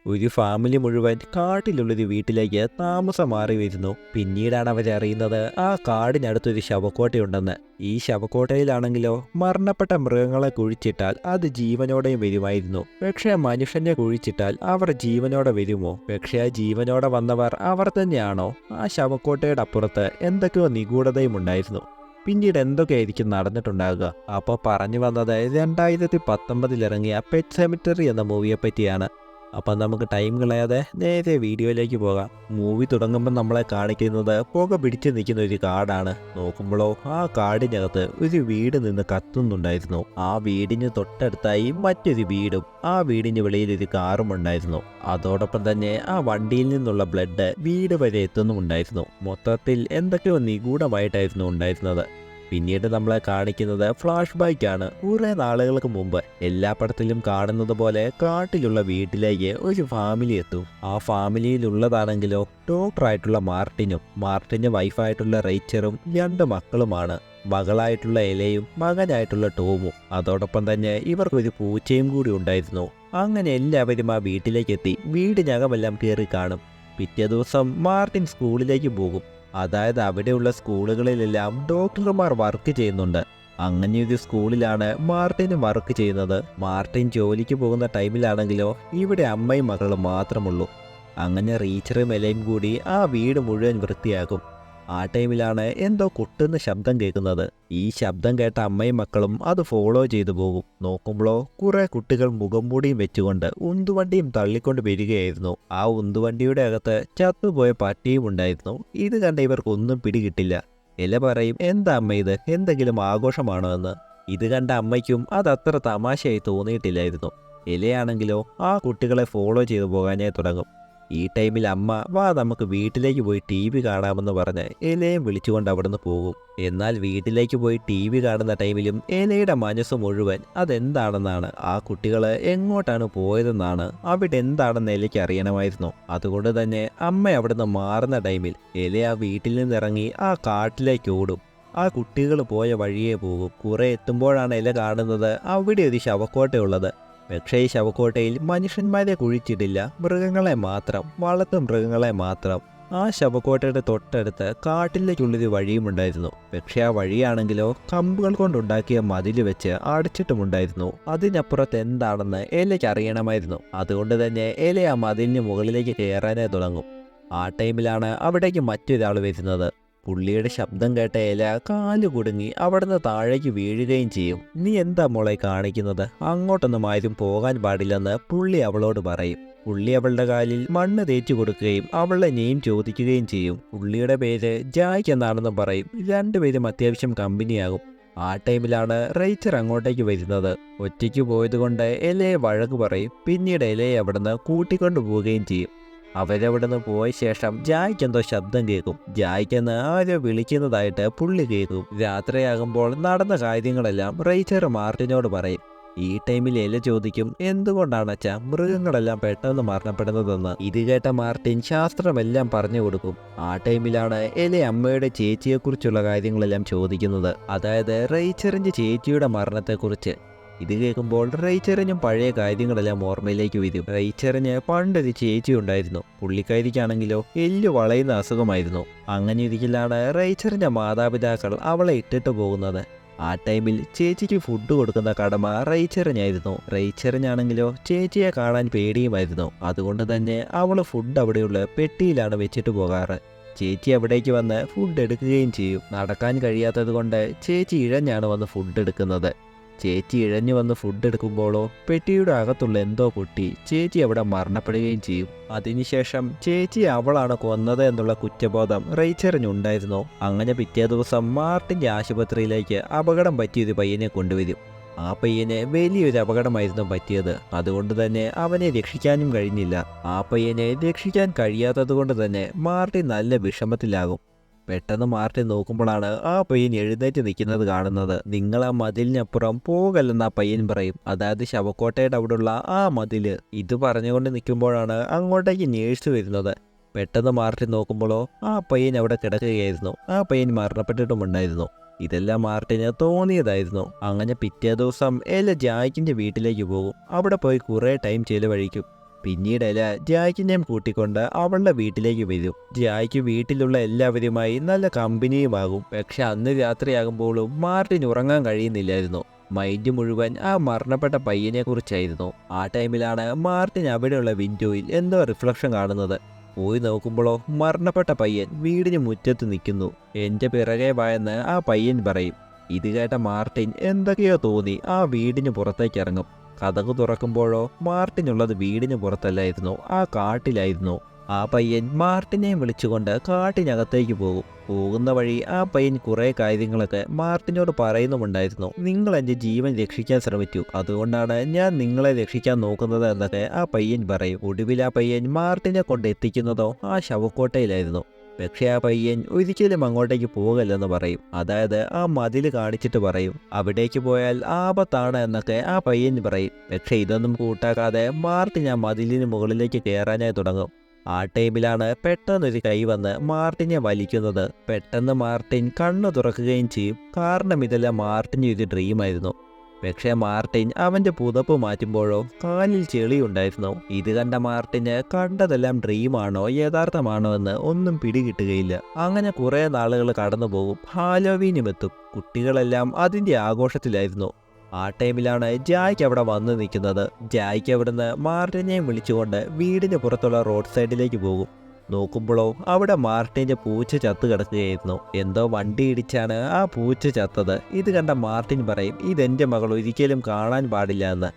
ഒരു ഫാമിലി മുഴുവൻ കാട്ടിലുള്ളൊരു വീട്ടിലേക്ക് താമസം മാറി വരുന്നു. പിന്നീടാണ് അവരറിയുന്നത് ആ കാടിനടുത്തൊരു ശവക്കോട്ടയുണ്ടെന്ന്. ഈ ശവക്കോട്ടയിലാണെങ്കിലോ മരണപ്പെട്ട മൃഗങ്ങളെ കുഴിച്ചിട്ടാൽ അത് ജീവനോടെയും വരുമായിരുന്നു. പക്ഷേ മനുഷ്യനെ കുഴിച്ചിട്ടാൽ അവർ ജീവനോടെ വരുമോ? പക്ഷേ ആ ജീവനോടെ വന്നവർ അവർ തന്നെയാണോ? ആ ശവക്കോട്ടയുടെ അപ്പുറത്ത് എന്തൊക്കെയോ നിഗൂഢതയും ഉണ്ടായിരുന്നു. പിന്നീട് എന്തൊക്കെയായിരിക്കും നടന്നിട്ടുണ്ടാകുക? അപ്പോൾ പറഞ്ഞു വന്നത് 2019 ഇറങ്ങിയ പെറ്റ് സെമിറ്ററി എന്ന മൂവിയെ പറ്റിയാണ്. അപ്പം നമുക്ക് ടൈം കളയാതെ നേരെ വീഡിയോയിലേക്ക് പോകാം. മൂവി തുടങ്ങുമ്പോൾ നമ്മളെ കാണിക്കുന്നത് പുക പിടിച്ചു നിൽക്കുന്ന ഒരു കാടാണ്. നോക്കുമ്പോഴോ ആ കാടിനകത്ത് ഒരു വീട് നിന്ന് കത്തുന്നുണ്ടായിരുന്നു. ആ വീടിന് തൊട്ടടുത്തായി മറ്റൊരു വീടും ആ വീടിന് വെളിയിൽ ഒരു കാറും ഉണ്ടായിരുന്നു. അതോടൊപ്പം തന്നെ ആ വണ്ടിയിൽ നിന്നുള്ള ബ്ലഡ് വീട് വരെ എത്തുന്നുമുണ്ടായിരുന്നു. മൊത്തത്തിൽ എന്തൊക്കെയോ നിഗൂഢമായിട്ടായിരുന്നു ഉണ്ടായിരുന്നത്. പിന്നീട് നമ്മളെ കാണിക്കുന്നത് ഫ്ലാഷ് ബാക്കാണ്. കുറേ നാളുകൾക്ക് മുമ്പ് എല്ലാ പടത്തിലും കാണുന്നത് പോലെ കാട്ടിലുള്ള വീട്ടിലേക്ക് ഒരു ഫാമിലി എത്തും. ആ ഫാമിലിയിലുള്ളതാണെങ്കിലോ ഡോക്ടറായിട്ടുള്ള മാർട്ടിനും വൈഫായിട്ടുള്ള റേച്ചറും 2 മക്കളുമാണ്. മകളായിട്ടുള്ള എലയും മകനായിട്ടുള്ള ടോമും. അതോടൊപ്പം തന്നെ ഇവർക്കൊരു പൂച്ചയും കൂടി ഉണ്ടായിരുന്നു. അങ്ങനെ എല്ലാവരും ആ വീട്ടിലേക്ക് എത്തി വീടിനകമെല്ലാം കയറി കാണും. പിറ്റേ ദിവസം മാർട്ടിൻ സ്കൂളിലേക്ക് പോകും. അതായത് അവിടെയുള്ള സ്കൂളുകളിലെല്ലാം ഡോക്ടർമാർ വർക്ക് ചെയ്യുന്നുണ്ട്. അങ്ങനെയൊരു സ്കൂളിലാണ് മാർട്ടിന് വർക്ക് ചെയ്യുന്നത്. മാർട്ടിൻ ജോലിക്ക് പോകുന്ന ടൈമിലാണെങ്കിലോ ഇവിടെ അമ്മയും മകളും മാത്രമുള്ളൂ. അങ്ങനെ റീച്ചറും എലയും കൂടി ആ വീട് മുഴുവൻ വൃത്തിയാക്കും. ആ ടൈമിലാണ് എന്തോ കൊട്ടുന്ന ശബ്ദം കേൾക്കുന്നത്. ഈ ശബ്ദം കേട്ട അമ്മയും മക്കളും അത് ഫോളോ ചെയ്തു പോകും. നോക്കുമ്പോഴോ കുറെ കുട്ടികൾ മുഖംമൂടിയും വെച്ചുകൊണ്ട് ഉന്തുവണ്ടിയും തള്ളിക്കൊണ്ട് വരികയായിരുന്നു. ആ ഉന്തുവണ്ടിയുടെ അകത്ത് ചത്തുപോയ പട്ടിയും ഉണ്ടായിരുന്നു. ഇത് കണ്ട ഇവർക്കൊന്നും പിടികിട്ടില്ല. എല പറയും, എന്താ അമ്മ ഇത്, എന്തെങ്കിലും ആഘോഷമാണോ എന്ന്. ഇത് കണ്ട അമ്മയ്ക്കും അതത്ര തമാശയായി തോന്നിയിട്ടില്ലായിരുന്നു. എലയാണെങ്കിലോ ആ കുട്ടികളെ ഫോളോ ചെയ്തു പോകാനേ തുടങ്ങും. ഈ ടൈമിൽ അമ്മ വാ നമുക്ക് വീട്ടിലേക്ക് പോയി TV കാണാമെന്ന് പറഞ്ഞ് എലയും വിളിച്ചുകൊണ്ട് അവിടുന്ന് പോകും. എന്നാൽ വീട്ടിലേക്ക് പോയി TV കാണുന്ന ടൈമിലും എലയുടെ മനസ്സ് മുഴുവൻ അതെന്താണെന്നാണ്. ആ കുട്ടികൾ എങ്ങോട്ടാണ് പോയതെന്നാണ്. അവിടെ എന്താണെന്ന് എലയ്ക്ക് അറിയണമായിരുന്നു. അതുകൊണ്ട് തന്നെ അമ്മ അവിടുന്ന് മാറുന്ന ടൈമിൽ എല ആ വീട്ടിൽ നിന്നിറങ്ങി ആ കാട്ടിലേക്ക് ഓടും. ആ കുട്ടികൾ പോയ വഴിയേ പോകും. കുറെ എത്തുമ്പോഴാണ് എല കാണുന്നത് അവിടെ ഒരു ശവക്കോട്ടയുള്ളത്. പക്ഷേ ഈ ശവക്കോട്ടയിൽ മനുഷ്യന്മാരെ കുഴിച്ചിട്ടില്ല, മൃഗങ്ങളെ മാത്രം, വളർത്തു മൃഗങ്ങളെ മാത്രം. ആ ശവക്കോട്ടയുടെ തൊട്ടടുത്ത് കാട്ടിലേക്കുള്ളൊരു വഴിയുമുണ്ടായിരുന്നു. പക്ഷേ ആ വഴിയാണെങ്കിലോ കമ്പുകൾ കൊണ്ടുണ്ടാക്കിയ മതിൽ വെച്ച് അടച്ചിട്ടുമുണ്ടായിരുന്നു. അതിനപ്പുറത്ത് എന്താണെന്ന് എലയ്ക്ക് അറിയണമായിരുന്നു. അതുകൊണ്ട് തന്നെ എല ആ മതിലിന് മുകളിലേക്ക് കയറാനേ തുടങ്ങും. ആ ടൈമിലാണ് അവിടേക്ക് മറ്റൊരാൾ വരുന്നത്. പുള്ളിയുടെ ശബ്ദം കേട്ട എല കാല് കുടുങ്ങി അവിടുന്ന് താഴേക്ക് വീഴുകയും ചെയ്യും. നീ എന്താ മോളെ കാണിക്കുന്നത്, അങ്ങോട്ടൊന്നും ആരും പോകാൻ പാടില്ലെന്ന് പുള്ളി അവളോട് പറയും. പുള്ളി അവളുടെ കാലിൽ മണ്ണ് തേച്ചു കൊടുക്കുകയും അവളുടെ നെയിം ചോദിക്കുകയും ചെയ്യും. പുള്ളിയുടെ പേര് ജായ്ക്ക് എന്നാണെന്ന് പറയും. രണ്ടുപേരും അത്യാവശ്യം കമ്പനിയാകും. ആ ടൈമിലാണ് റേച്ചർ അങ്ങോട്ടേക്ക് വരുന്നത്. ഒറ്റയ്ക്ക് പോയതുകൊണ്ട് എലയെ വഴക്ക് പറയും. പിന്നീട് എലയെ അവിടുന്ന് കൂട്ടിക്കൊണ്ടു പോവുകയും ചെയ്യും. അവരവിടുന്ന് പോയ ശേഷം ജായ്ക്ക് എന്തോ ശബ്ദം കേൾക്കും. ജായ്ക്കെന്ന് ആരോ വിളിക്കുന്നതായിട്ട് പുള്ളി കേൾക്കും. രാത്രിയാകുമ്പോൾ നടന്ന കാര്യങ്ങളെല്ലാം റേച്ചർ മാർട്ടിനോട് പറയും. ഈ ടൈമിൽ എല ചോദിക്കും, എന്തുകൊണ്ടാണ് അച്ഛാ മൃഗങ്ങളെല്ലാം പെട്ടെന്ന് മരണപ്പെടുന്നതെന്ന്. ഇത് കേട്ട മാർട്ടിൻ ശാസ്ത്രമെല്ലാം പറഞ്ഞു കൊടുക്കും. ആ ടൈമിലാണ് എല അമ്മയുടെ ചേച്ചിയെക്കുറിച്ചുള്ള കാര്യങ്ങളെല്ലാം ചോദിക്കുന്നത്. അതായത് റേച്ചറിന്റെ ചേച്ചിയുടെ മരണത്തെക്കുറിച്ച്. ഇത് കേൾക്കുമ്പോൾ റേച്ചറിനും പഴയ കാര്യങ്ങളെല്ലാം ഓർമ്മയിലേക്ക് വരും. റേച്ചറിന് പണ്ടൊരു ചേച്ചി ഉണ്ടായിരുന്നു. പുള്ളിക്കാരിക്കാണെങ്കിലോ എല്ലു വളയുന്ന അസുഖമായിരുന്നു. അങ്ങനെ ഇരിക്കലാണ് റേച്ചറിന്റെ മാതാപിതാക്കൾ അവളെ ഇട്ടിട്ട് പോകുന്നത്. ആ ടൈമിൽ ചേച്ചിക്ക് ഫുഡ് കൊടുക്കുന്ന കടമ റേച്ചറിനായിരുന്നു. റേച്ചറിനാണെങ്കിലോ ചേച്ചിയെ കാണാൻ പേടിയുമായിരുന്നു. അതുകൊണ്ട് തന്നെ അവൾ ഫുഡ് അവിടെയുള്ള പെട്ടിയിലാണ് വെച്ചിട്ട് പോകാറ്. ചേച്ചി അവിടേക്ക് വന്ന് ഫുഡ് എടുക്കുകയും ചെയ്യും. നടക്കാൻ കഴിയാത്തത് കൊണ്ട് ചേച്ചി ഇഴഞ്ഞാണ് വന്ന് ഫുഡ് എടുക്കുന്നത്. ചേച്ചി ഇഴഞ്ഞു വന്ന് ഫുഡ് എടുക്കുമ്പോഴോ പെട്ടിയുടെ അകത്തുള്ള എന്തോ പൊട്ടി ചേച്ചി അവിടെ മരണപ്പെടുകയും ചെയ്യും. അതിനുശേഷം ചേച്ചി അവളാണ് കൊന്നത് എന്നുള്ള കുറ്റബോധം റേച്ചറിനുണ്ടായിരുന്നു. അങ്ങനെ പിറ്റേ ദിവസം മാർട്ടിൻ്റെ ആശുപത്രിയിലേക്ക് അപകടം പറ്റിയൊരു പയ്യനെ കൊണ്ടുവരും. ആ പയ്യന് വലിയൊരു അപകടമായിരുന്നു പറ്റിയത്. അതുകൊണ്ട് തന്നെ അവനെ രക്ഷിക്കാനും കഴിഞ്ഞില്ല. ആ പയ്യനെ രക്ഷിക്കാൻ കഴിയാത്തത് കൊണ്ട് തന്നെ മാർട്ടിൻ നല്ല വിഷമത്തിലാകും. പെട്ടെന്ന് മാർട്ടിൻ നോക്കുമ്പോഴാണ് ആ പയ്യൻ എഴുന്നേറ്റ് നിൽക്കുന്നത് കാണുന്നത്. നിങ്ങൾ ആ മതിലിനപ്പുറം പോകല്ലെന്ന് ആ പയ്യൻ പറയും. അതായത് ശവക്കോട്ടയുടെ അവിടെയുള്ള ആ മതില്. ഇത് പറഞ്ഞുകൊണ്ട് നിൽക്കുമ്പോഴാണ് അങ്ങോട്ടേക്ക് നേഴ്സ് വരുന്നത്. പെട്ടെന്ന് മാർട്ടിൻ നോക്കുമ്പോഴോ ആ പയ്യൻ അവിടെ കിടക്കുകയായിരുന്നു. ആ പയ്യൻ മരണപ്പെട്ടിട്ടുമുണ്ടായിരുന്നു. ഇതെല്ലാം മാർട്ടിന് തോന്നിയതായിരുന്നു. അങ്ങനെ പിറ്റേ ദിവസം എല ജായ്ക്കിന്റെ വീട്ടിലേക്ക് പോകും. അവിടെ പോയി കുറേ ടൈം ചെലവഴിക്കും. പിന്നീട് എല ജായ്ക്കിനെയും കൂട്ടിക്കൊണ്ട് അവളുടെ വീട്ടിലേക്ക് വരും. ജായ്ക്ക് വീട്ടിലുള്ള എല്ലാവരുമായി നല്ല കമ്പനിയുമാകും. പക്ഷെ അന്ന് രാത്രിയാകുമ്പോഴും മാർട്ടിൻ ഉറങ്ങാൻ കഴിയുന്നില്ലായിരുന്നു. മൈൻഡ് മുഴുവൻ ആ മരണപ്പെട്ട പയ്യനെ കുറിച്ചായിരുന്നു. ആ ടൈമിലാണ് മാർട്ടിൻ അവിടെയുള്ള വിൻഡോയിൽ എന്തോ റിഫ്ലക്ഷൻ കാണുന്നത്. പോയി നോക്കുമ്പോഴോ മരണപ്പെട്ട പയ്യൻ വീടിന് മുറ്റത്ത് നിൽക്കുന്നു. എൻ്റെ പിറകെ വായെന്ന് ആ പയ്യൻ പറയും. ഇത് കേട്ട മാർട്ടിൻ എന്തൊക്കെയോ തോന്നി ആ വീടിന് പുറത്തേക്ക് ഇറങ്ങും. കതക് തുറക്കുമ്പോഴോ മാർട്ടിനുള്ളത് വീടിന് പുറത്തല്ലായിരുന്നു, ആ കാട്ടിലായിരുന്നു. ആ പയ്യൻ മാർട്ടിനെയും വിളിച്ചുകൊണ്ട് കാട്ടിനകത്തേക്ക് പോകും. പോകുന്ന വഴി ആ പയ്യൻ കുറേ കാര്യങ്ങളൊക്കെ മാർട്ടിനോട് പറയുന്നുമുണ്ടായിരുന്നു. നിങ്ങൾ എൻ്റെ ജീവൻ രക്ഷിക്കാൻ ശ്രമിച്ചു, അതുകൊണ്ടാണ് ഞാൻ നിങ്ങളെ രക്ഷിക്കാൻ നോക്കുന്നത് എന്നൊക്കെ ആ പയ്യൻ പറയും. ഒടുവിൽ ആ പയ്യൻ മാർട്ടിനെ കൊണ്ട് എത്തിക്കുന്നതോ ആ ശവക്കോട്ടയിലായിരുന്നു. പക്ഷേ ആ പയ്യൻ ഒരിക്കലും അങ്ങോട്ടേക്ക് പോകല്ലെന്ന് പറയും. അതായത് ആ മതിൽ കാണിച്ചിട്ട് പറയും അവിടേക്ക് പോയാൽ ആപത്താണ് എന്നൊക്കെ ആ പയ്യൻ പറയും. പക്ഷേ ഇതൊന്നും കൂട്ടാക്കാതെ മാർട്ടിൻ ആ മതിലിന് മുകളിലേക്ക് കയറാനായി തുടങ്ങും. ആ ടൈമിലാണ് പെട്ടെന്നൊരു കൈ വന്ന് മാർട്ടിനെ വലിക്കുന്നത്. പെട്ടെന്ന് മാർട്ടിൻ കണ്ണു തുറക്കുകയും ചെയ്യും. കാരണം ഇതെല്ലാം മാർട്ടിന് ഒരു ഡ്രീമായിരുന്നു. പക്ഷേ മാർട്ടിൻ അവൻ്റെ പുതപ്പ് മാറ്റുമ്പോഴോ കാലിൽ ചെളിയുണ്ടായിരുന്നു. ഇത് കണ്ട മാർട്ടിന് കണ്ടതെല്ലാം ഡ്രീമാണോ യഥാർത്ഥമാണോ എന്ന് ഒന്നും പിടികിട്ടുകയില്ല. അങ്ങനെ കുറേ നാളുകൾ കടന്നു പോകും. ഹാലോവീനും എത്തും. കുട്ടികളെല്ലാം അതിൻ്റെ ആഘോഷത്തിലായിരുന്നു. ആ ടൈമിലാണ് ജായ്ക്ക് അവിടെ വന്ന് നിൽക്കുന്നത്. ജായ്ക്ക് അവിടുന്ന് മാർട്ടിനെയും വിളിച്ചുകൊണ്ട് വീടിന് പുറത്തുള്ള റോഡ് സൈഡിലേക്ക് പോകും. നോക്കുമ്പോഴോ അവിടെ മാർട്ടിൻ്റെ പൂച്ച ചത്തു കിടക്കുകയായിരുന്നു. എന്തോ വണ്ടി ഇടിച്ചാണ് ആ പൂച്ച ചത്തത്. ഇത് കണ്ട മാർട്ടിൻ പറയും ഇതെൻ്റെ മകൾ ഒരിക്കലും കാണാൻ പാടില്ല എന്ന്.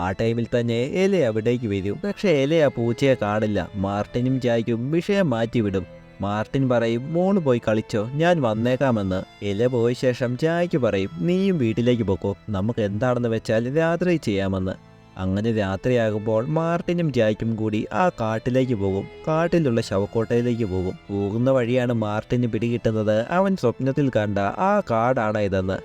ആ ടൈമിൽ തന്നെ എല അവിടേക്ക് വരും. പക്ഷെ എല ആ പൂച്ചയെ കാണില്ല. മാർട്ടിനും ജായ്ക്കും വിഷയം മാറ്റിവിടും. മാർട്ടിൻ പറയും മോള് പോയി കളിച്ചോ, ഞാൻ വന്നേക്കാമെന്ന്. എല പോയ ശേഷം ജായ്ക്ക് പറയും നീയും വീട്ടിലേക്ക് പോക്കോ, നമുക്ക് എന്താണെന്ന് വെച്ചാൽ രാത്രി ചെയ്യാമെന്ന്. അങ്ങനെ രാത്രിയാകുമ്പോൾ മാർട്ടിനും ജായ്ക്കും കൂടി ആ കാട്ടിലേക്ക് പോകും. കാട്ടിലുള്ള ശവക്കോട്ടയിലേക്ക് പോകും. പോകുന്ന വഴിയാണ് മാർട്ടിന് പിടികിട്ടുന്നത് അവൻ സ്വപ്നത്തിൽ കണ്ട ആ കാടാണ് ഇതെന്ന്.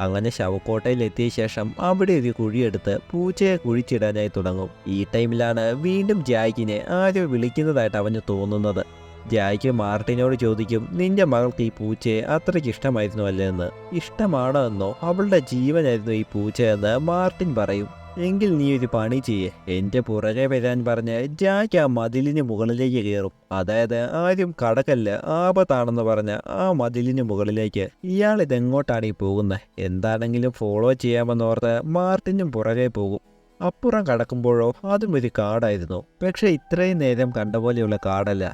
അങ്ങനെ ശവക്കോട്ടയിൽ എത്തിയ ശേഷം അവിടെ ഒരു കുഴിയെടുത്ത് പൂച്ചയെ കുഴിച്ചിടാനായി തുടങ്ങും. ഈ ടൈമിലാണ് വീണ്ടും ജായ്ക്കിനെ ആരോ വിളിക്കുന്നതായിട്ട് അവന് തോന്നുന്നത്. ജായ്ക്ക് മാർട്ടിനോട് ചോദിക്കും നിന്റെ മകൾക്ക് ഈ പൂച്ചയെ അത്രയ്ക്ക് ഇഷ്ടമായിരുന്നു അല്ലേ എന്ന്. ഇഷ്ടമാണോ എന്നോ, അവളുടെ ജീവനായിരുന്നു ഈ പൂച്ച എന്ന് മാർട്ടിൻ പറയും. എങ്കിൽ നീ ഒരു പണി ചെയ്യേ, എൻ്റെ പുറകെ വരാൻ പറഞ്ഞ് ജായ്ക്ക് ആ മതിലിന് മുകളിലേക്ക് കയറും. അതായത് ആരും കടക്കല്ല, ആപത്താണെന്ന് പറഞ്ഞ ആ മതിലിന് മുകളിലേക്ക്. ഇയാൾ ഇതെങ്ങോട്ടാണ് ഈ പോകുന്നത്? എന്താണെങ്കിലും ഫോളോ ചെയ്യാമെന്നോർത്ത് മാർട്ടിനും പുറകെ പോകും. അപ്പുറം കടക്കുമ്പോഴോ അതും ഒരു കാടായിരുന്നു. പക്ഷെ ഇത്രയും നേരം കണ്ട പോലെയുള്ള കാടല്ല.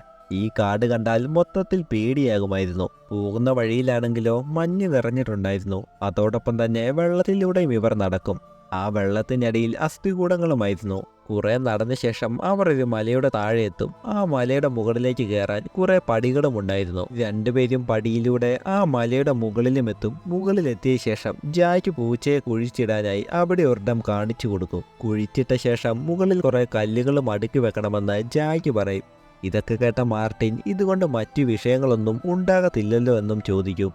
ഈ കാട് കണ്ടാൽ മൊത്തത്തിൽ പേടിയാകുമായിരുന്നു. പോകുന്ന വഴിയിലാണെങ്കിലോ മഞ്ഞ് നിറഞ്ഞിട്ടുണ്ടായിരുന്നു. അതോടൊപ്പം തന്നെ വെള്ളത്തിലൂടെയും ഇവർ നടക്കും. ആ വെള്ളത്തിനടിയിൽ അസ്ഥികൂടങ്ങളുമായിരുന്നു. കുറെ നടന്ന ശേഷം അവർ ഒരു മലയുടെ താഴെ എത്തും. ആ മലയുടെ മുകളിലേക്ക് കയറാൻ കുറെ പടികളും ഉണ്ടായിരുന്നു. രണ്ടുപേരും പടിയിലൂടെ ആ മലയുടെ മുകളിലും എത്തും. മുകളിലെത്തിയ ശേഷം ജായ്ക്ക് പൂച്ചയെ കുഴിച്ചിടാനായി അവിടെ ഒരിടം കാണിച്ചു കൊടുക്കും. കുഴിച്ചിട്ട ശേഷം മുകളിൽ കുറെ കല്ലുകളും അടുക്കി വെക്കണമെന്ന് ജായ്ക്ക് പറയും. ഇതൊക്കെ കേട്ട മാർട്ടിൻ ഇതുകൊണ്ട് മറ്റു വിഷയങ്ങളൊന്നും ഉണ്ടാകത്തില്ലല്ലോ എന്നും ചോദിക്കും.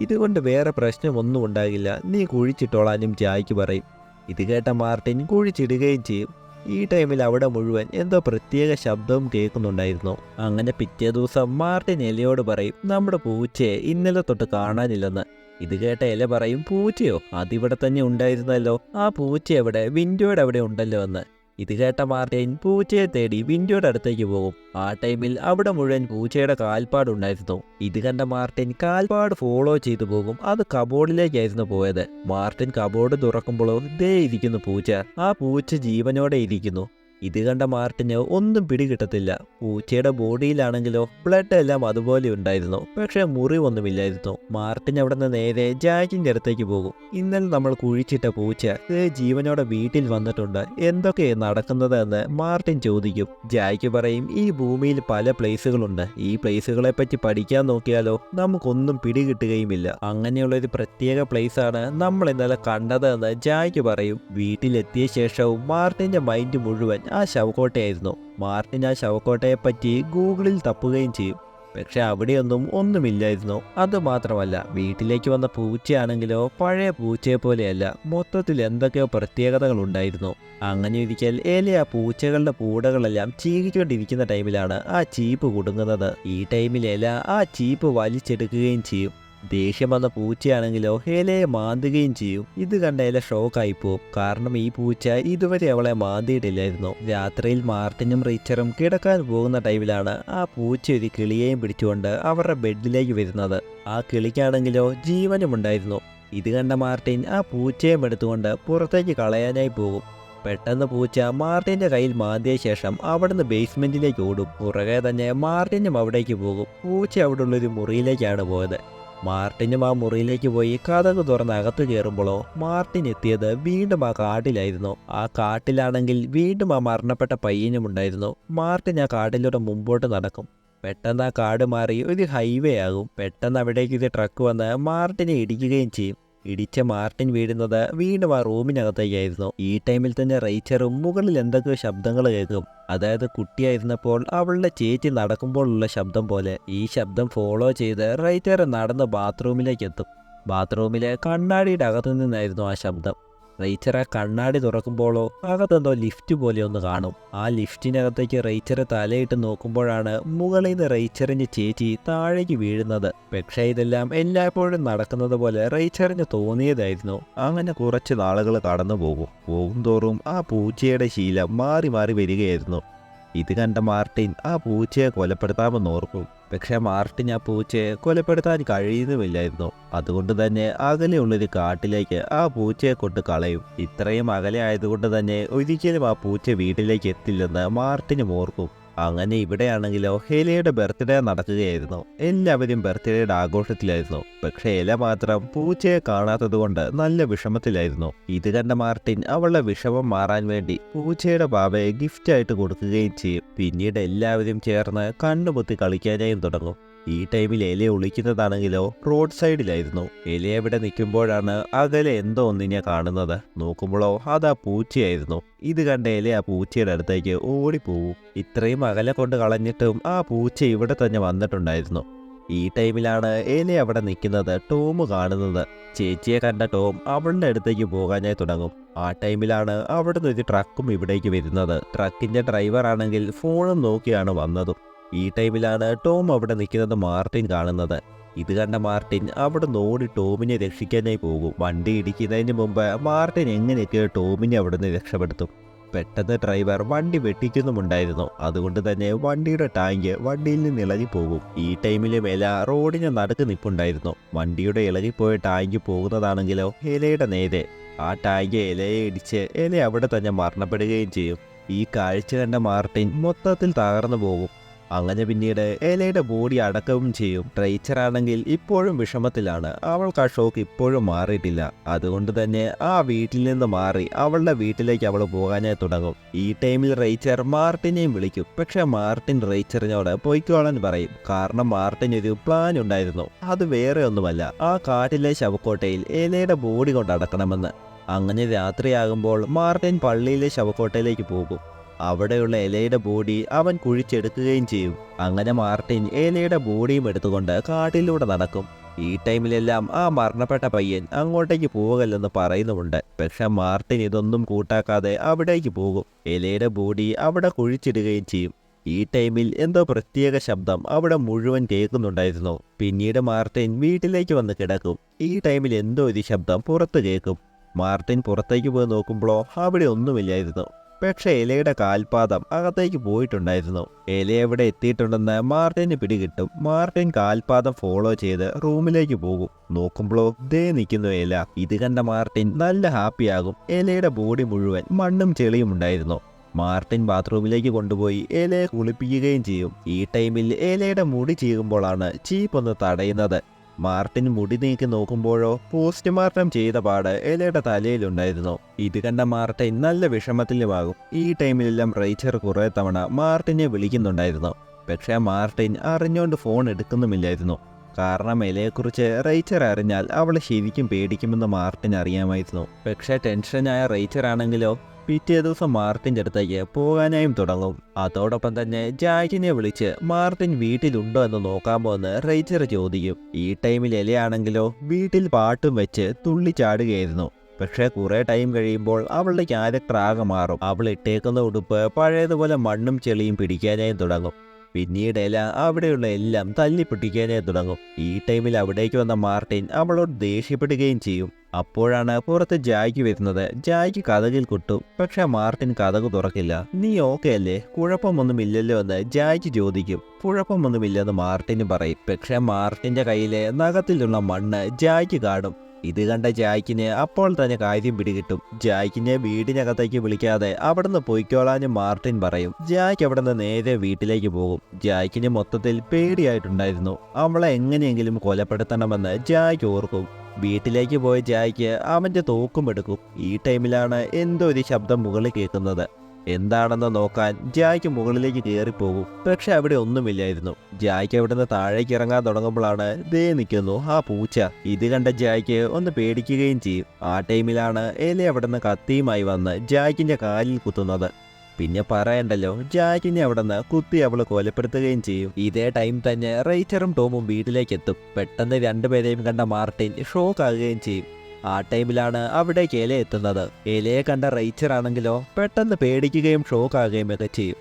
ഇതുകൊണ്ട് വേറെ പ്രശ്നമൊന്നും ഉണ്ടാകില്ല, നീ കുഴിച്ചിട്ടോളാനും ജായ്ക്ക് പറയും. ഇത് കേട്ട മാർട്ടിൻ കുഴിച്ചിടുകയും ചെയ്യും. ഈ ടൈമിൽ അവിടെ മുഴുവൻ എന്തോ പ്രത്യേക ശബ്ദവും കേൾക്കുന്നുണ്ടായിരുന്നു. അങ്ങനെ പിറ്റേ ദിവസം മാർട്ടിൻ എലയോട് പറയും നമ്മുടെ പൂച്ചയെ ഇന്നലെ തൊട്ട് കാണാനില്ലെന്ന്. ഇത് കേട്ട എല പറയും പൂച്ചയോ, അതിവിടെ തന്നെ ഉണ്ടായിരുന്നല്ലോ, ആ പൂച്ച എവിടെ, വിൻഡോയുടെ അവിടെ ഉണ്ടല്ലോ എന്ന്. ഇത് കേട്ട മാർട്ടിൻ പൂച്ചയെ തേടി വിൻഡോയുടെ അടുത്തേക്ക് പോകും. ആ ടൈമിൽ അവിടെ മുഴുവൻ പൂച്ചയുടെ കാൽപ്പാടുണ്ടായിരുന്നു. ഇത് കണ്ട മാർട്ടിൻ കാൽപ്പാട് ഫോളോ ചെയ്തു പോകും. അത് കബോർഡിലേക്കായിരുന്നു പോയത്. മാർട്ടിൻ കബോർഡ് തുറക്കുമ്പോഴോ ദേ ഇരിക്കുന്നു പൂച്ച. ആ പൂച്ച ജീവനോടെ ഇരിക്കുന്നു. ഇത് കണ്ട മാർട്ടിന് ഒന്നും പിടികിട്ടത്തില്ല. പൂച്ചയുടെ ബോഡിയിലാണെങ്കിലോ ബ്ലഡ് എല്ലാം അതുപോലെ ഉണ്ടായിരുന്നു. പക്ഷെ മുറിവൊന്നുമില്ലായിരുന്നു. മാർട്ടിൻ അവിടെ നിന്ന് നേരെ ജാക്കിന്റെ അടുത്തേക്ക് പോകും. ഇന്നലെ നമ്മൾ കുഴിച്ചിട്ട പൂച്ച ജീവനോടെ വീട്ടിൽ വന്നിട്ടുണ്ട്, എന്തൊക്കെ നടക്കുന്നത് എന്ന് മാർട്ടിൻ ചോദിക്കും. ജായ്ക്ക് പറയും ഈ ഭൂമിയിൽ പല പ്ലേസുകളുണ്ട്, ഈ പ്ലേസുകളെ പറ്റി പഠിക്കാൻ നോക്കിയാലോ നമുക്കൊന്നും പിടികിട്ടുകയുമില്ല. അങ്ങനെയുള്ളൊരു പ്രത്യേക പ്ലേസാണ് നമ്മൾ ഇന്നലെ കണ്ടത് എന്ന് ജായ്ക്ക് പറയും. വീട്ടിലെത്തിയ ശേഷവും മാർട്ടിന്റെ മൈൻഡ് മുഴുവൻ ആ ശവക്കോട്ടയായിരുന്നു. മാർട്ടിൻ ആ ശവക്കോട്ടയെപ്പറ്റി ഗൂഗിളിൽ തപ്പുകയും ചെയ്യും. പക്ഷെ അവിടെയൊന്നും ഒന്നുമില്ലായിരുന്നു. അതുമാത്രമല്ല വീട്ടിലേക്ക് വന്ന പൂച്ചയാണെങ്കിലോ പഴയ പൂച്ചയെ പോലെയല്ല, മൊത്തത്തിൽ എന്തൊക്കെയോ പ്രത്യേകതകൾ ഉണ്ടായിരുന്നു. അങ്ങനെ ഒരിക്കൽ ഏലെ ആ പൂച്ചകളുടെ പൂടകളെല്ലാം ചീകിക്കൊണ്ടിരിക്കുന്ന ടൈമിലാണ് ആ ചീപ്പ് കുടുങ്ങുന്നത്. ഈ ടൈമിൽ എല ആ ചീപ്പ് വലിച്ചെടുക്കുകയും ചെയ്യും. ദേഷ്യം വന്ന പൂച്ചയാണെങ്കിലോ എലയെ മാന്തുകയും ചെയ്യും. ഇത് കണ്ട എല ഷോക്കായി പോവും. കാരണം ഈ പൂച്ച ഇതുവരെ അവളെ മാന്തിയിട്ടില്ലായിരുന്നു. രാത്രിയിൽ മാർട്ടിനും റീച്ചറും കിടക്കാൻ പോകുന്ന ടൈമിലാണ് ആ പൂച്ച ഒരു കിളിയെയും പിടിച്ചുകൊണ്ട് അവരുടെ ബെഡിലേക്ക് വരുന്നത്. ആ കിളിക്കാണെങ്കിലോ ജീവനുമുണ്ടായിരുന്നു. ഇത് കണ്ട മാർട്ടിൻ ആ പൂച്ചയും എടുത്തുകൊണ്ട് പുറത്തേക്ക് കളയാനായി പോകും. പെട്ടെന്ന് പൂച്ച മാർട്ടിന്റെ കയ്യിൽ മാന്തിയ ശേഷം അവിടുന്ന് ബേസ്മെന്റിലേക്ക് ഓടും. പുറകെ തന്നെ മാർട്ടിനും അവിടേക്ക് പോകും. പൂച്ച അവിടെ ഉള്ളൊരു മുറിയിലേക്കാണ് പോയത്. മാർട്ടിനും ആ മുറിയിലേക്ക് പോയി കതക് തുറന്ന് അകത്ത് കയറുമ്പോഴോ മാർട്ടിൻ എത്തിയത് വീണ്ടും ആ കാട്ടിലായിരുന്നു. ആ കാട്ടിലാണെങ്കിൽ വീണ്ടും ആ മരണപ്പെട്ട പയ്യനും ഉണ്ടായിരുന്നു. മാർട്ടിൻ ആ കാട്ടിലൂടെ മുമ്പോട്ട് നടക്കും. പെട്ടെന്ന് ആ കാട് മാറി ഒരു ഹൈവേ ആകും. പെട്ടെന്ന് അവിടേക്ക് ഒരു ട്രക്ക് വന്ന് മാർട്ടിനെ ഇടിക്കുകയും ചെയ്യും. ഇടിച്ച മാർട്ടിൻ വീഴുന്നത് വീണ്ടും ആ റൂമിനകത്തേക്കായിരുന്നു. ഈ ടൈമിൽ തന്നെ റൈച്ചറും മുകളിൽ എന്തൊക്കെയോ ശബ്ദങ്ങൾ കേൾക്കും. അതായത് കുട്ടിയായിരുന്നപ്പോൾ അവളുടെ ചേച്ചി നടക്കുമ്പോഴുള്ള ശബ്ദം പോലെ. ഈ ശബ്ദം ഫോളോ ചെയ്ത് റൈച്ചർ നടന്ന് ബാത്റൂമിലേക്ക് എത്തും. ബാത്റൂമിലെ കണ്ണാടിയുടെ അകത്തു നിന്നായിരുന്നു ആ ശബ്ദം. റൈച്ചർ ആ കണ്ണാടി തുറക്കുമ്പോഴോ അകത്തെന്തോ ലിഫ്റ്റ് പോലെ ഒന്ന് കാണും. ആ ലിഫ്റ്റിനകത്തേക്ക് റൈച്ചർ തലയിട്ട് നോക്കുമ്പോഴാണ് മുകളിൽ നിന്ന് റൈച്ചറിന്റെ ചേച്ചി താഴേക്ക് വീഴുന്നത്. പക്ഷേ ഇതെല്ലാം എല്ലായ്പ്പോഴും നടക്കുന്നത് പോലെ റൈച്ചറിന് തോന്നിയതായിരുന്നു. അങ്ങനെ കുറച്ച് നാളുകൾ കടന്നു പോകും തോറും ആ പൂച്ചയുടെ ശീലം മാറി മാറി വരികയായിരുന്നു. ഇത് കണ്ട മാർട്ടിൻ ആ പൂച്ചയെ കൊലപ്പെടുത്താമെന്ന് ഓർക്കും. പക്ഷെ മാർട്ടിൻ ആ പൂച്ചയെ കൊലപ്പെടുത്താൻ കഴിയുന്നുമില്ലായിരുന്നു. അതുകൊണ്ട് തന്നെ അകലെയുള്ളൊരു കാട്ടിലേക്ക് ആ പൂച്ചയെ കൊണ്ട് കളയും. ഇത്രയും അകലെ ആയതുകൊണ്ട് തന്നെ ഒരിക്കലും ആ പൂച്ച വീട്ടിലേക്ക് എത്തില്ലെന്ന് മാർട്ടിനും ഓർക്കും. അങ്ങനെ ഇവിടെയാണെങ്കിലോ എലയുടെ ബർത്ത്ഡേ നടക്കുകയായിരുന്നു. എല്ലാവരും ബർത്ത്ഡേയുടെ ആഘോഷത്തിലായിരുന്നു. പക്ഷെ എല മാത്രം പൂച്ചയെ കാണാത്തത് കൊണ്ട് നല്ല വിഷമത്തിലായിരുന്നു. ഇത് കണ്ട മാർട്ടിൻ അവളുടെ വിഷമം മാറാൻ വേണ്ടി പൂച്ചയുടെ പാവയെ ഗിഫ്റ്റായിട്ട് കൊടുക്കുകയും ചെയ്യും. പിന്നീട് എല്ലാവരും ചേർന്ന് കണ്ണുപൊത്തി കളിക്കാനായും തുടങ്ങും. ഈ ടൈമിൽ എല ഒളിക്കുന്നതാണെങ്കിലോ റോഡ് സൈഡിലായിരുന്നു. എല എവിടെ നിൽക്കുമ്പോഴാണ് അകലെ എന്തോ ഒന്നിനെ കാണുന്നത്. നോക്കുമ്പോഴോ അതാ പൂച്ചയായിരുന്നു. ഇത് കണ്ട എല ആ പൂച്ചയുടെ അടുത്തേക്ക് ഓടിപ്പോവും. ഇത്രയും അകലെ കൊണ്ട് കളഞ്ഞിട്ടും ആ പൂച്ച ഇവിടെ തന്നെ വന്നിട്ടുണ്ടായിരുന്നു. ഈ ടൈമിലാണ് എല അവിടെ നിൽക്കുന്നത് ടോം കാണുന്നത്. ചേച്ചിയെ കണ്ട ടോം അവളുടെ അടുത്തേക്ക് പോകാനായി തുടങ്ങും. ആ ടൈമിലാണ് അവിടുന്ന് ഒരു ട്രക്കും ഇവിടേക്ക് വരുന്നത്. ട്രക്കിന്റെ ഡ്രൈവർ ആണെങ്കിൽ ഫോണും നോക്കിയാണ് വന്നതും. ഈ ടൈമിലാണ് ടോം അവിടെ നിൽക്കുന്നത് മാർട്ടിൻ കാണുന്നത്. ഇത് കണ്ട മാർട്ടിൻ അവിടെ ഓടി ടോമിനെ രക്ഷിക്കാനായി പോകും. വണ്ടി ഇടിക്കുന്നതിന് മുമ്പ് മാർട്ടിൻ എങ്ങനെയൊക്കെ ടോമിനെ അവിടെ നിന്ന് രക്ഷപ്പെടുത്തും. പെട്ടെന്ന് ഡ്രൈവർ വണ്ടി വെട്ടിക്കുന്നുമുണ്ടായിരുന്നു. അതുകൊണ്ട് തന്നെ വണ്ടിയുടെ ടാങ്ക് വണ്ടിയിൽ നിന്ന് ഇളകിപ്പോകും. ഈ ടൈമിലും എല റോഡിന് നടുക്ക് നിൽപ്പുണ്ടായിരുന്നു. വണ്ടിയുടെ ഇളകിപ്പോയ ടാങ്ക് പോകുന്നതാണെങ്കിലോ എലയുടെ നേരെ. ആ ടാങ്ക് എലയെ ഇടിച്ച് എല അവിടെ തന്നെ മരണപ്പെടുകയും ചെയ്യും. ഈ കാഴ്ച കണ്ട മാർട്ടിൻ മൊത്തത്തിൽ തകർന്നു പോകും. അങ്ങനെ പിന്നീട് എലയുടെ ബോഡി അടക്കവും ചെയ്യും. റൈച്ചറാണെങ്കിൽ ഇപ്പോഴും വിഷമത്തിലാണ്. അവൾക്ക് ആ ഷോക്ക് ഇപ്പോഴും മാറിയിട്ടില്ല. അതുകൊണ്ട് തന്നെ ആ വീട്ടിൽ നിന്ന് മാറി അവളുടെ വീട്ടിലേക്ക് അവൾ പോകാനായി തുടങ്ങും. ഈ ടൈമിൽ റൈച്ചർ മാർട്ടിനെയും വിളിക്കും. പക്ഷെ മാർട്ടിൻ റൈച്ചറിനോട് പൊയ്ക്കോളാൻ പറയും. കാരണം മാർട്ടിൻ ഒരു പ്ലാൻ ഉണ്ടായിരുന്നു. അത് വേറെ ഒന്നുമല്ല, ആ കാട്ടിലെ ശവക്കോട്ടയിൽ എലയുടെ ബോഡി കൊണ്ട് അടക്കണമെന്ന്. അങ്ങനെ രാത്രിയാകുമ്പോൾ മാർട്ടിൻ പള്ളിയിലെ ശവക്കോട്ടയിലേക്ക് പോകും. അവിടെയുള്ള എലയുടെ ബോഡി അവൻ കുഴിച്ചെടുക്കുകയും ചെയ്യും. അങ്ങനെ മാർട്ടിൻ എലയുടെ ബോഡിയും എടുത്തുകൊണ്ട് കാട്ടിലൂടെ നടക്കും. ഈ ടൈമിലെല്ലാം ആ മരണപ്പെട്ട പയ്യൻ അങ്ങോട്ടേക്ക് പോകല്ലെന്ന് പറയുന്നുമുണ്ട്. പക്ഷെ മാർട്ടിൻ ഇതൊന്നും കൂട്ടാക്കാതെ അവിടേക്ക് പോകും. എലയുടെ ബോഡി അവിടെ കുഴിച്ചിടുകയും ചെയ്യും. ഈ ടൈമിൽ എന്തോ പ്രത്യേക ശബ്ദം അവിടെ മുഴുവൻ കേൾക്കുന്നുണ്ടായിരുന്നു. പിന്നീട് മാർട്ടിൻ വീട്ടിലേക്ക് വന്ന് കിടക്കും. ഈ ടൈമിൽ എന്തോ ഒരു ശബ്ദം പുറത്ത് കേൾക്കും. മാർട്ടിൻ പുറത്തേക്ക് പോയി നോക്കുമ്പോഴോ അവിടെ ഒന്നുമില്ലായിരുന്നു. പക്ഷെ എലയുടെ കാൽപാദം അകത്തേക്ക് പോയിട്ടുണ്ടായിരുന്നു. എല എവിടെ എത്തിയിട്ടുണ്ടെന്ന് മാർട്ടിന് പിടികിട്ടും. മാർട്ടിൻ കാൽപാദം ഫോളോ ചെയ്ത് റൂമിലേക്ക് പോകും. നോക്കുമ്പോഴോ ദേ നിൽക്കുന്നു എല. ഇത് കണ്ട മാർട്ടിൻ നല്ല ഹാപ്പിയാകും. എലയുടെ ബോഡി മുഴുവൻ മണ്ണും ചെളിയും ഉണ്ടായിരുന്നു. മാർട്ടിൻ ബാത്റൂമിലേക്ക് കൊണ്ടുപോയി എലയെ കുളിപ്പിക്കുകയും ചെയ്യും. ഈ ടൈമിൽ എലയുടെ മുടി ചീകുമ്പോഴാണ് ചീപ്പ് ഒന്ന് തടയുന്നത്. മാർട്ടിൻ മുടി നീക്കി നോക്കുമ്പോഴോ പോസ്റ്റ്മോർട്ടം ചെയ്ത പാട് എലയുടെ തലയിലുണ്ടായിരുന്നു. ഇത് കണ്ട മാർട്ടിൻ നല്ല വിഷമത്തിലുമാകും. ഈ ടൈമിലെല്ലാം റൈച്ചർ കുറെ തവണ മാർട്ടിനെ വിളിക്കുന്നുണ്ടായിരുന്നു. പക്ഷേ മാർട്ടിൻ അറിഞ്ഞുകൊണ്ട് ഫോൺ എടുക്കുന്നുമില്ലായിരുന്നു. കാരണം എലയെക്കുറിച്ച് റൈച്ചർ അറിഞ്ഞാൽ അവൾ ശരിക്കും പേടിക്കുമെന്ന് മാർട്ടിൻ അറിയാമായിരുന്നു. പക്ഷേ ടെൻഷനായ റൈച്ചർ ആണെങ്കിലോ പിറ്റേ ദിവസം മാർട്ടിൻ്റെ അടുത്തേക്ക് പോകാനായും തുടങ്ങും. അതോടൊപ്പം തന്നെ ജാക്കിനെ വിളിച്ച് മാർട്ടിൻ വീട്ടിലുണ്ടോ എന്ന് നോക്കാമോ എന്ന് റൈച്ചർ ചോദിക്കും. ഈ ടൈമിൽ എലയാണെങ്കിലോ വീട്ടിൽ പാട്ടും വെച്ച് തുള്ളിച്ചാടുകയായിരുന്നു. പക്ഷേ കുറേ ടൈം കഴിയുമ്പോൾ അവളുടെ ക്യാരക്ടർ ആകെ മാറും. അവൾ ഇട്ടേക്കുന്ന ഉടുപ്പ് പഴയതുപോലെ മണ്ണും ചെളിയും പിടിക്കാനായും തുടങ്ങും. പിന്നീട് എല അവിടെയുള്ള എല്ലാം തല്ലിപ്പൊട്ടിക്കാനേ തുടങ്ങും. ഈ ടൈമിൽ അവിടേക്ക് വന്ന മാർട്ടിൻ അവളോട് ദേഷ്യപ്പെടുകയും ചെയ്യും. അപ്പോഴാണ് പുറത്ത് ജായ്ക്ക് വരുന്നത്. ജായ്ക്ക് കതകിൽ കൊട്ടും, പക്ഷെ മാർട്ടിൻ കതക് തുറക്കില്ല. നീ ഓക്കെ അല്ലേ, കുഴപ്പമൊന്നുമില്ലല്ലോ എന്ന് ജായ്ക്ക് ചോദിക്കും. കുഴപ്പമൊന്നുമില്ലെന്ന് മാർട്ടിന് പറയും. പക്ഷെ മാർട്ടിന്റെ കയ്യിലെ നഖത്തിലുള്ള മണ്ണ് ജായ്ക്ക് കാണും. ഇത് കണ്ട ജായ്ക്കിന് അപ്പോൾ തന്നെ കാര്യം പിടികിട്ടും. ജായ്ക്കിനെ വീടിനകത്തേക്ക് വിളിക്കാതെ അവിടുന്ന് പൊയ്ക്കോളാനും മാർട്ടിൻ പറയും. ജായ്ക്ക് അവിടുന്ന് നേരെ വീട്ടിലേക്ക് പോകും. ജായ്ക്കിന് മൊത്തത്തിൽ പേടിയായിട്ടുണ്ടായിരുന്നു. അവളെ എങ്ങനെയെങ്കിലും കൊലപ്പെടുത്തണമെന്ന് ജായ്ക്ക് ഓർക്കും. വീട്ടിലേക്ക് പോയ ജായ്ക്ക് അവന്റെ തോക്കും എടുക്കും. ഈ ടൈമിലാണ് എന്തോ ഒരു ശബ്ദം മുകളിൽ കേൾക്കുന്നത്. എന്താണെന്ന് നോക്കാൻ ജായ്ക്ക് മുകളിലേക്ക് കയറിപ്പോകും. പക്ഷെ അവിടെ ഒന്നുമില്ലായിരുന്നു. ജായ്ക്ക് അവിടുന്ന് താഴേക്ക് ഇറങ്ങാൻ തുടങ്ങുമ്പോഴാണ് ദേ നിൽക്കുന്നു ആ പൂച്ച. ഇത് കണ്ട ജായ്ക്ക് ഒന്ന് പേടിക്കുകയും ചെയ്യും. ആ ടൈമിലാണ് എലി അവിടുന്ന് കത്തിയുമായി വന്ന് ജായ്ക്കിന്റെ കാലിൽ കുത്തുന്നത്. പിന്നെ പറയണ്ടല്ലോ, ജായ്ക്കിനെ അവിടുന്ന് കുത്തി അവള് കൊലപ്പെടുത്തുകയും ചെയ്യും. ഇതേ ടൈം തന്നെ റൈച്ചറും ടോമും വീട്ടിലേക്ക് എത്തും. പെട്ടെന്ന് രണ്ടുപേരെയും കണ്ട മാർട്ടിൻ ഷോക്ക് ആകുകയും ചെയ്യും. ആ ടൈമിലാണ് അവിടേക്ക് എല എത്തുന്നത്. എലയെ കണ്ട റൈച്ചർ ആണെങ്കിലോ പെട്ടെന്ന് പേടിക്കുകയും ഷോക്ക് ആകുകയും ഒക്കെ ചെയ്യും.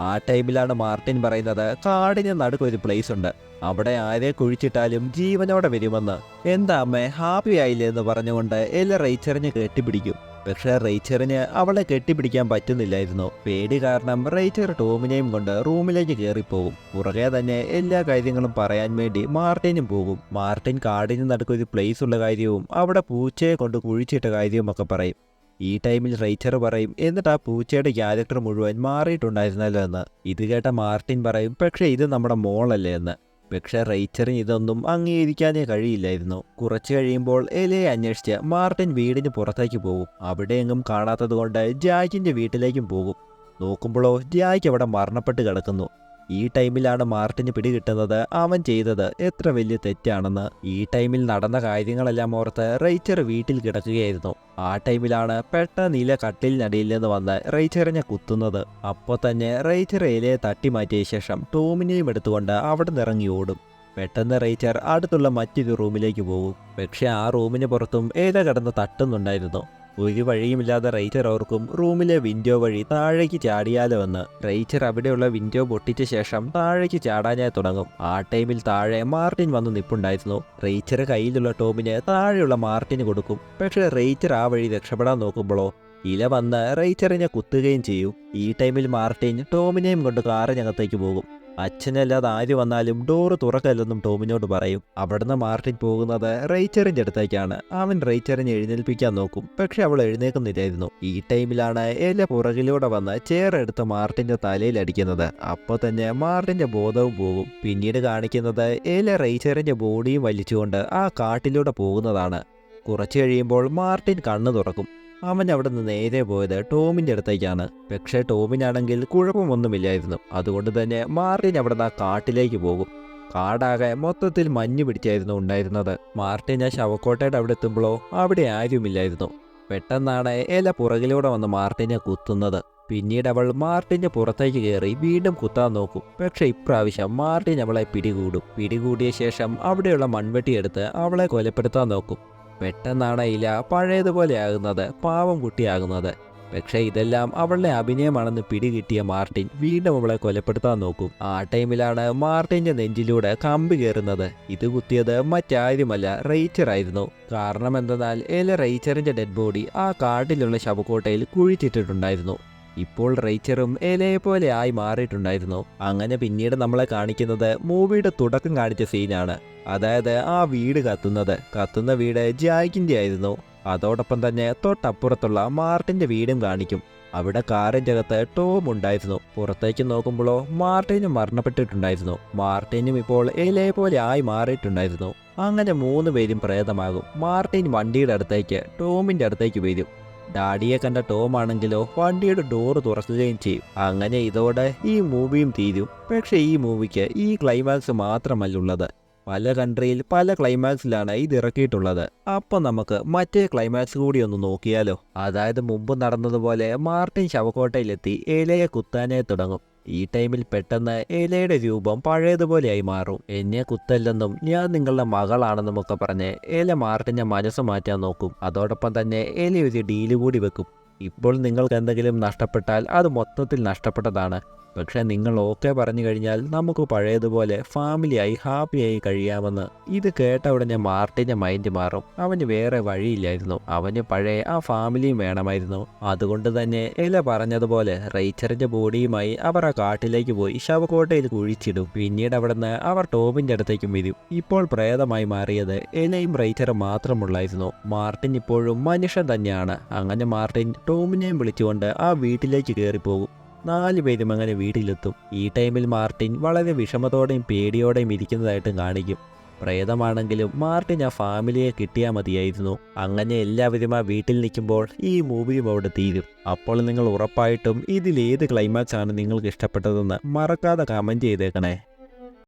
ആ ടൈമിലാണ് മാർട്ടിൻ പറയുന്നത് കാടിന് നടുക്കൊരു പ്ലേസ് ഉണ്ട്, അവിടെ ആരെ കുഴിച്ചിട്ടാലും ജീവനോടെ വരുമെന്ന്. എന്താ അമ്മേ, ഹാപ്പി ആയില്ലേ എന്ന് പറഞ്ഞുകൊണ്ട് എല റൈച്ചറിനെ കെട്ടിപ്പിടിക്കും. പക്ഷെ റൈച്ചറിന് അവളെ കെട്ടിപ്പിടിക്കാൻ പറ്റുന്നില്ലായിരുന്നു. പേടി കാരണം റൈച്ചർ ടോമിനെയും കൊണ്ട് റൂമിലേക്ക് കയറിപ്പോകും. പുറകെ തന്നെ എല്ലാ കാര്യങ്ങളും പറയാൻ വേണ്ടി മാർട്ടിനും പോകും. മാർട്ടിൻ കാടിന് നടുക്കൊരു പ്ലേസ് ഉള്ള കാര്യവും അവിടെ പൂച്ചയെ കൊണ്ട് കുഴിച്ചിട്ട കാര്യവും ഒക്കെ പറയും. ഈ ടൈമിൽ റൈച്ചർ പറയും എന്നിട്ട് ആ പൂച്ചയുടെ ക്യാരക്ടർ മുഴുവൻ മാറിയിട്ടുണ്ടായിരുന്നല്ലോ എന്ന്. ഇത് കേട്ട മാർട്ടിൻ പറയും പക്ഷെ ഇത് നമ്മുടെ മോളല്ലേ എന്ന്. പക്ഷെ റൈച്ചറിന് ഇതൊന്നും അംഗീകരിക്കാനേ കഴിയില്ലായിരുന്നു. കുറച്ചു കഴിയുമ്പോൾ എലയെ അന്വേഷിച്ച് മാർട്ടിൻ വീടിന് പുറത്തേക്ക് പോകും. അവിടെയെങ്ങും കാണാത്തതുകൊണ്ട് ജായ്ക്കിന്റെ വീട്ടിലേക്കും പോകും. നോക്കുമ്പോഴോ ജായ്ക്ക് അവിടെ മരണപ്പെട്ട് കിടക്കുന്നു. ഈ ടൈമിലാണ് മാർട്ടിന് പിടികിട്ടുന്നത് അവൻ ചെയ്തത് എത്ര വലിയ തെറ്റാണെന്ന്. ഈ ടൈമിൽ നടന്ന കാര്യങ്ങളെല്ലാം ഓർത്ത് റൈച്ചർ വീട്ടിൽ കിടക്കുകയായിരുന്നു. ആ ടൈമിലാണ് പെട്ടെന്ന് ഇല കട്ടിലിനടിയിൽ നിന്ന് വന്ന് റൈച്ചറിനെ കുത്തുന്നത്. അപ്പോൾ തന്നെ റൈച്ചർ ഇലയെ തട്ടി മാറ്റിയ ശേഷം ടോമിനെയും എടുത്തുകൊണ്ട് അവിടെ നിന്ന് ഇറങ്ങി ഓടും. പെട്ടെന്ന് റൈച്ചർ അടുത്തുള്ള മറ്റൊരു റൂമിലേക്ക് പോകും. പക്ഷെ ആ റൂമിന് പുറത്തും ഇല കിടന്ന് തട്ടുന്നുണ്ടായിരുന്നു. ഒരു വഴിയുമില്ലാതെ റൈച്ചർ ഓർക്കും റൂമിലെ വിൻഡോ വഴി താഴേക്ക് ചാടിയാലോ എന്ന്. റൈച്ചർ അവിടെയുള്ള വിൻഡോ പൊട്ടിച്ച ശേഷം താഴേക്ക് ചാടാനായി തുടങ്ങും. ആ ടൈമിൽ താഴെ മാർട്ടിൻ വന്ന് നിൽപ്പുണ്ടായിരുന്നു. റൈച്ചർ കയ്യിലുള്ള ടോമിന് താഴെയുള്ള മാർട്ടിന് കൊടുക്കും. പക്ഷെ റൈച്ചർ ആ വഴി രക്ഷപ്പെടാൻ നോക്കുമ്പോഴോ ഇല വന്ന് റൈച്ചറിനെ കുത്തുകയും ചെയ്യും. ഈ ടൈമിൽ മാർട്ടിൻ ടോമിനെയും കൊണ്ട് കാറിനകത്തേക്ക് പോകും. അച്ഛനല്ലാതെ ആര് വന്നാലും ഡോറ് തുറക്കല്ലെന്നും ടോമിനോട് പറയും. അവിടുന്ന് മാർട്ടിൻ പോകുന്നത് റൈച്ചറിന്റെ അടുത്തേക്കാണ്. അവൻ റൈച്ചറിനെ എഴുന്നേൽപ്പിക്കാൻ നോക്കും. പക്ഷെ അവൾ എഴുന്നേൽക്കുന്നില്ലായിരുന്നു. ഈ ടൈമിലാണ് എല പുറകിലൂടെ വന്ന് ചേറെടുത്ത് മാർട്ടിന്റെ തലയിൽ അടിക്കുന്നത്. അപ്പോൾ തന്നെ മാർട്ടിന്റെ ബോധവും പോകും. പിന്നീട് കാണിക്കുന്നത് എല റൈച്ചറിന്റെ ബോഡിയും വലിച്ചുകൊണ്ട് ആ കാട്ടിലൂടെ പോകുന്നതാണ്. കുറച്ചു കഴിയുമ്പോൾ മാർട്ടിൻ കണ്ണു തുറക്കും. അവൻ അവിടെ നിന്ന് നേരെ പോയത് ടോമിന്റെ അടുത്തേക്കാണ്. പക്ഷേ ടോമിനാണെങ്കിൽ കുഴപ്പമൊന്നുമില്ലായിരുന്നു. അതുകൊണ്ട് തന്നെ മാർട്ടിൻ അവിടെ നിന്ന് ആ കാട്ടിലേക്ക് പോകും. കാടാകെ മൊത്തത്തിൽ മഞ്ഞ് പിടിച്ചായിരുന്നു ഉണ്ടായിരുന്നത്. മാർട്ടിൻ ആ ശവക്കോട്ടയുടെ അവിടെ എത്തുമ്പോഴോ അവിടെ ആരുമില്ലായിരുന്നു. പെട്ടെന്നാണ് എല പുറകിലൂടെ വന്ന് മാർട്ടിനെ കുത്തുന്നത്. പിന്നീട് അവൾ മാർട്ടിന്റെ പുറത്തേക്ക് കയറി വീണ്ടും കുത്താൻ നോക്കും. പക്ഷെ ഇപ്രാവശ്യം മാർട്ടിൻ അവളെ പിടികൂടും. പിടികൂടിയ ശേഷം അവിടെയുള്ള മൺവെട്ടി എടുത്ത് അവളെ കൊലപ്പെടുത്താൻ നോക്കും. പെട്ടെന്നാണ് ഇല പഴയതുപോലെ ആകുന്നത്, പാവം കുട്ടിയാകുന്നത്. പക്ഷെ ഇതെല്ലാം അവളുടെ അഭിനയമാണെന്ന് പിടികിട്ടിയ മാർട്ടിൻ വീണ്ടും അവളെ കൊലപ്പെടുത്താൻ നോക്കും. ആ ടൈമിലാണ് മാർട്ടിന്റെ നെഞ്ചിലൂടെ കമ്പി കയറുന്നത്. ഇത് കുത്തിയത് മറ്റാരുമല്ല റൈച്ചർ ആയിരുന്നു. കാരണം എന്തെന്നാൽ എല റൈച്ചറിന്റെ ഡെഡ് ബോഡി ആ കാട്ടിലുള്ള ശവക്കോട്ടയിൽ കുഴിച്ചിട്ടിട്ടുണ്ടായിരുന്നു. ഇപ്പോൾ റൈച്ചറും എലയെ പോലെ ആയി മാറിയിട്ടുണ്ടായിരുന്നു. അങ്ങനെ പിന്നീട് നമ്മളെ കാണിക്കുന്നത് മൂവിയുടെ തുടക്കം കാണിച്ച സീനാണ്. അതായത് ആ വീട് കത്തുന്ന വീട് ജായ്ക്കിന്റെ ആയിരുന്നു. അതോടൊപ്പം തന്നെ തൊട്ടപ്പുറത്തുള്ള മാർട്ടിന്റെ വീടും കാണിക്കും. അവിടെ കാറിന്റെ അകത്ത് ടോം ഉണ്ടായിരുന്നു. പുറത്തേക്ക് നോക്കുമ്പോഴോ മാർട്ടിനും മരണപ്പെട്ടിട്ടുണ്ടായിരുന്നു. മാർട്ടിനും ഇപ്പോൾ എലയെ പോലെ ആയി മാറിയിട്ടുണ്ടായിരുന്നു. അങ്ങനെ 3 പേരും പ്രേതമാകും. മാർട്ടിൻ വണ്ടിയുടെ അടുത്തേക്ക് ടോമിന്റെ അടുത്തേക്ക് വരും. ഡാഡിയെ കണ്ട ടോം ആണെങ്കിലോ വണ്ടിയുടെ ഡോറ് തുറക്കുകയും ചെയ്യും. അങ്ങനെ ഇതോടെ ഈ മൂവിയും തീരും. പക്ഷെ ഈ മൂവിക്ക് ഈ ക്ലൈമാക്സ് മാത്രമല്ലുള്ളത്. പല കൺട്രിയിൽ പല ക്ലൈമാക്സിലാണ് ഇത് ഇറക്കിയിട്ടുള്ളത്. അപ്പോൾ നമുക്ക് മറ്റേ ക്ലൈമാക്സ് കൂടി ഒന്ന് നോക്കിയാലോ. അതായത് മുമ്പ് നടന്നതുപോലെ മാർട്ടിൻ ശവക്കോട്ടയിലെത്തി എലയെ കുത്താനായി തുടങ്ങും. ഈ ടൈമിൽ പെട്ടെന്ന് എലയുടെ രൂപം പഴയതുപോലെയായി മാറും. എന്നെ കുത്തല്ലെന്നും ഞാൻ നിങ്ങളുടെ മകളാണെന്നും ഒക്കെ പറഞ്ഞ് എല മാർട്ടിന്റെ മനസ്സ് മാറ്റാൻ നോക്കും. അതോടൊപ്പം തന്നെ എല ഒരു ഡീല് കൂടി വെക്കും. ഇപ്പോൾ നിങ്ങൾക്ക് എന്തെങ്കിലും നഷ്ടപ്പെട്ടാൽ അത് മൊത്തത്തിൽ നഷ്ടപ്പെട്ടതാണ്. പക്ഷെ നിങ്ങൾ ഓക്കെ പറഞ്ഞു കഴിഞ്ഞാൽ നമുക്ക് പഴയതുപോലെ ഫാമിലിയായി ഹാപ്പിയായി കഴിയാമെന്ന്. ഇത് കേട്ട ഉടനെ മാർട്ടിൻ്റെ മൈൻഡ് മാറും. അവന് വേറെ വഴിയില്ലായിരുന്നു. അവന് പഴയ ആ ഫാമിലിയും വേണമായിരുന്നു. അതുകൊണ്ട് തന്നെ എല പറഞ്ഞതുപോലെ റേച്ചറിൻ്റെ ബോഡിയുമായി അവർ ആ കാട്ടിലേക്ക് പോയി ശവക്കോട്ടയിൽ കുഴിച്ചിടും. പിന്നീട് അവിടുന്ന് അവർ ടോമിൻ്റെ അടുത്തേക്കും വരും. ഇപ്പോൾ പ്രേതമായി മാറിയത് എലയും റേച്ചറും മാത്രമുള്ളായിരുന്നു. മാർട്ടിൻ ഇപ്പോഴും മനുഷ്യൻ തന്നെയാണ്. അങ്ങനെ മാർട്ടിൻ ടോമിനെയും വിളിച്ചുകൊണ്ട് ആ വീട്ടിലേക്ക് കയറിപ്പോകും. 4 പേരും അങ്ങനെ വീട്ടിലെത്തും. ഈ ടൈമിൽ മാർട്ടിൻ വളരെ വിഷമത്തോടെയും പേടിയോടെയും ഇരിക്കുന്നതായിട്ടും കാണിക്കും. പ്രേതമാണെങ്കിലും മാർട്ടിൻ ആ ഫാമിലിയെ കിട്ടിയാൽ മതിയായിരുന്നു. അങ്ങനെ എല്ലാവരും ആ വീട്ടിൽ നിൽക്കുമ്പോൾ ഈ മൂവിയും അവിടെ തീരും. അപ്പോൾ നിങ്ങൾ ഉറപ്പായിട്ടും ഇതിലേത് ക്ലൈമാക്സ് ആണ് നിങ്ങൾക്ക് ഇഷ്ടപ്പെട്ടതെന്ന് മറക്കാതെ കമൻറ്റ് ചെയ്തേക്കണേ.